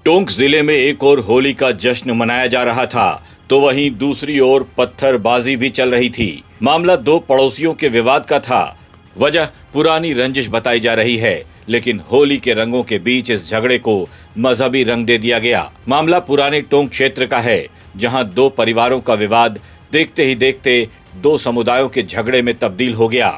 टोंक जिले में एक और होली का जश्न मनाया जा रहा था तो वहीं दूसरी ओर पत्थरबाजी भी चल रही थी। मामला दो पड़ोसियों के विवाद का था। वजह पुरानी रंजिश बताई जा रही है, लेकिन होली के रंगों के बीच इस झगड़े को मजहबी रंग दे दिया गया। मामला पुराने टोंक क्षेत्र का है, जहां दो परिवारों का विवाद देखते ही देखते दो समुदायों के झगड़े में तब्दील हो गया।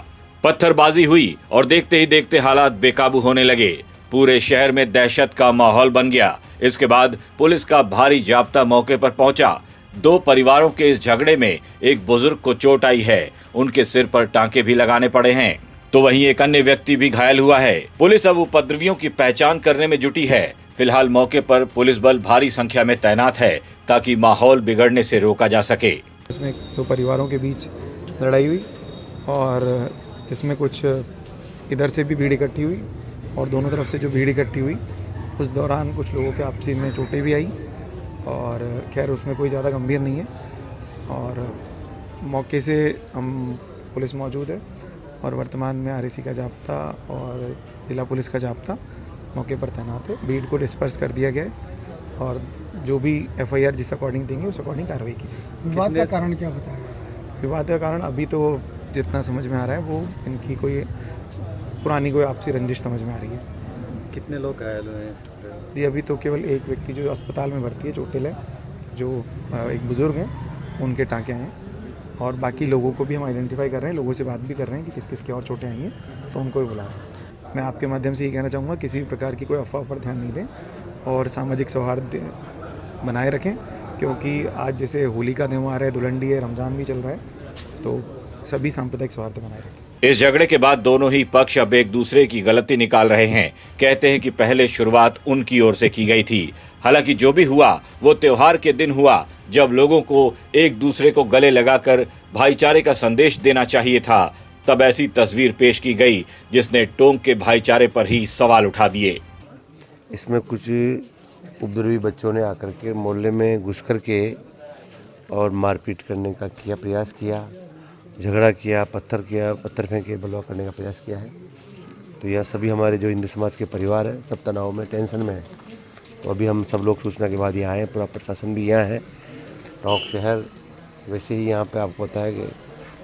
पत्थरबाजी हुई और देखते ही देखते हालात बेकाबू होने लगे। पूरे शहर में दहशत का माहौल बन गया। इसके बाद पुलिस का भारी जाब्ता मौके पर पहुंचा। दो परिवारों के इस झगड़े में एक बुजुर्ग को चोट आई है, उनके सिर पर टांके भी लगाने पड़े हैं, तो वहीं एक अन्य व्यक्ति भी घायल हुआ है। पुलिस अब उपद्रवियों की पहचान करने में जुटी है। फिलहाल मौके पर पुलिस बल भारी संख्या में तैनात है ताकि माहौल बिगड़ने से रोका जा सके। इसमें दो परिवारों के बीच लड़ाई हुई और जिसमें कुछ इधर से भी भीड़ इकट्ठी हुई और दोनों तरफ से जो भीड़ इकट्ठी हुई उस दौरान कुछ लोगों के आपसी में चोटें भी आई और खैर उसमें कोई ज़्यादा गंभीर नहीं है। और मौके से हम पुलिस मौजूद है और वर्तमान में आरएसी का जाब्ता और जिला पुलिस का जाब्ता मौके पर तैनात है। भीड़ को डिस्पर्स कर दिया गया है और जो भी एफआईआर जिस अकॉर्डिंग देंगे उस अकॉर्डिंग कार्रवाई की जाएगी। विवाद का कारण क्या बताया जा रहा है? विवाद का कारण अभी तो जितना समझ में आ रहा है वो इनकी कोई पुरानी कोई आपसी रंजिश समझ में आ रही है। कितने लोग घायल हुए हैं? जी अभी तो केवल एक व्यक्ति जो अस्पताल में भर्ती है, चोटिल है, जो एक बुजुर्ग हैं, उनके टाँके हैं और बाकी लोगों को भी हम आइडेंटिफाई कर रहे हैं, लोगों से बात भी कर रहे हैं कि किस किस की और चोटें आई हैं, तो उनको भी बुला रहे हैं। मैं आपके माध्यम से ये कहना चाहूँगा किसी भी प्रकार की कोई अफवाह पर ध्यान नहीं दें और सामाजिक सौहार्द बनाए रखें, क्योंकि आज जैसे होली का त्यौहार है, धुलंडी है, रमज़ान भी चल रहा है, तो सभी सांप्रदायिक सौहार्द बनाए रखें। इस झगड़े के बाद दोनों ही पक्ष अब एक दूसरे की गलती निकाल रहे हैं। कहते हैं कि पहले शुरुआत उनकी ओर से की गई थी। हालांकि जो भी हुआ वो त्योहार के दिन हुआ, जब लोगों को एक दूसरे को गले लगाकर भाईचारे का संदेश देना चाहिए था। तब ऐसी तस्वीर पेश की गई जिसने टोंक के भाईचारे पर ही सवाल उठा दिए। इसमें कुछ उपद्रवी बच्चों ने आकर के मोहल्ले में घुस कर के और मारपीट करने का प्रयास किया, झगड़ा किया, पत्थर फेंके, बलवा करने का प्रयास किया है। तो यह सभी हमारे जो हिंदू समाज के परिवार हैं सब तनाव में, टेंशन में है। तो अभी हम सब लोग सूचना के बाद यहाँ आए, पूरा प्रशासन भी यहाँ है। टोंक शहर वैसे ही यहाँ पे आपको पता है कि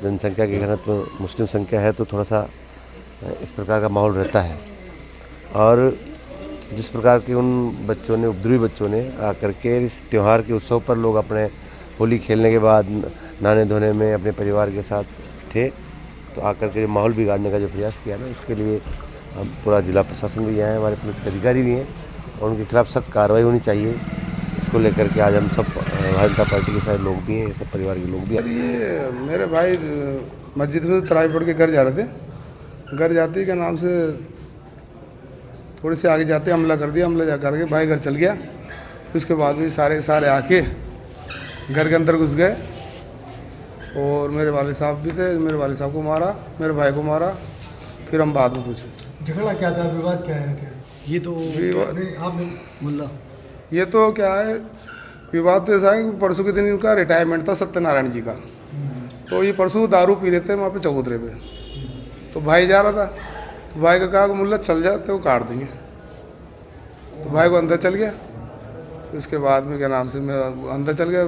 जनसंख्या के घनत्व मुस्लिम संख्या है, तो थोड़ा सा इस प्रकार का माहौल रहता है। और जिस प्रकार के उन बच्चों ने, उपद्रवी बच्चों ने आकर के इस त्यौहार के उत्सव पर लोग अपने होली खेलने के बाद नहाने धोने में अपने परिवार के साथ थे, तो आकर के माहौल बिगाड़ने का जो प्रयास किया ना, उसके लिए हम पूरा जिला प्रशासन भी यहाँ है, हमारे पुलिस के अधिकारी भी हैं और उनके खिलाफ सख्त कार्रवाई होनी चाहिए। इसको लेकर के आज हम सब भारतीय जनता पार्टी के सारे लोग भी हैं, सब परिवार के लोग भी हैं। ये मेरे भाई मस्जिद में तराई पढ़ के घर जा रहे थे। घर जाते के नाम से थोड़े से आगे जाते हमला कर दिया। हमला जा करके भाई घर चल गया। उसके बाद भी सारे आके घर के अंदर घुस गए और मेरे वाले साहब भी थे, मेरे वाले साहब को मारा, मेरे भाई को मारा। फिर हम बाद में पूछे झगड़ा क्या था, विवाद क्या है? क्या ये तो आप मुल्ला, ये तो क्या है, विवाद तो ऐसा है कि परसों के दिन इनका रिटायरमेंट था सत्यनारायण जी का। तो ये परसों दारू पी रहे थे वहाँ पे चबूतरे पे। तो भाई जा रहा था, तो भाई को कहा कि मुल्ला चल जाते वो काट देंगे। तो भाई को अंदर चल गया। उसके बाद में क्या नाम से मैं अंदर चल गया।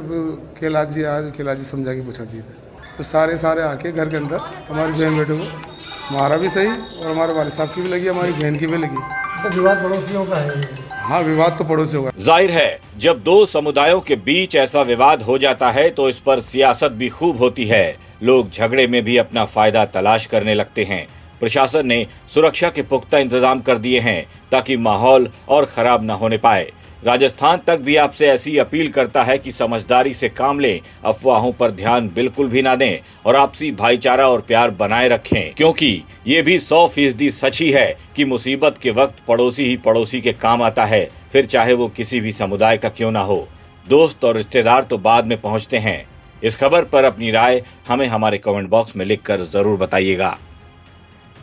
खेला जी समझा के पूछा दिए थे। तो सारे आके घर के अंदर हमारी बहन बेटे को मारा भी सही और हमारे वाले साहब की भी लगी, हमारी बहन की भी लगी। तो विवाद पड़ोसियों का है? हाँ, विवाद तो पड़ोसियों का। जाहिर है जब दो समुदायों के बीच ऐसा विवाद हो जाता है तो इस पर सियासत भी खूब होती है। लोग झगड़े में भी अपना फायदा तलाश करने लगते हैं। प्रशासन ने सुरक्षा के पुख्ता इंतजाम कर दिए हैं ताकि माहौल और खराब न होने पाए। राजस्थान तक भी आपसे ऐसी अपील करता है कि समझदारी से काम लें, अफवाहों पर ध्यान बिल्कुल भी ना दें और आपसी भाईचारा और प्यार बनाए रखें, क्योंकि ये भी 100% सच ही है कि मुसीबत के वक्त पड़ोसी ही पड़ोसी के काम आता है, फिर चाहे वो किसी भी समुदाय का क्यों ना हो। दोस्त और रिश्तेदार तो बाद में पहुंचते हैं। इस खबर पर अपनी राय हमें हमारे कमेंट बॉक्स में लिखकर जरूर बताइएगा।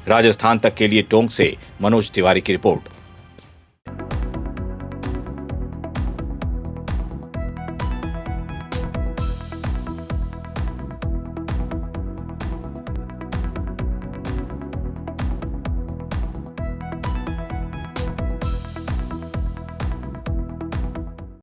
राजस्थान तक के लिए टोंक से मनोज तिवारी की रिपोर्ट।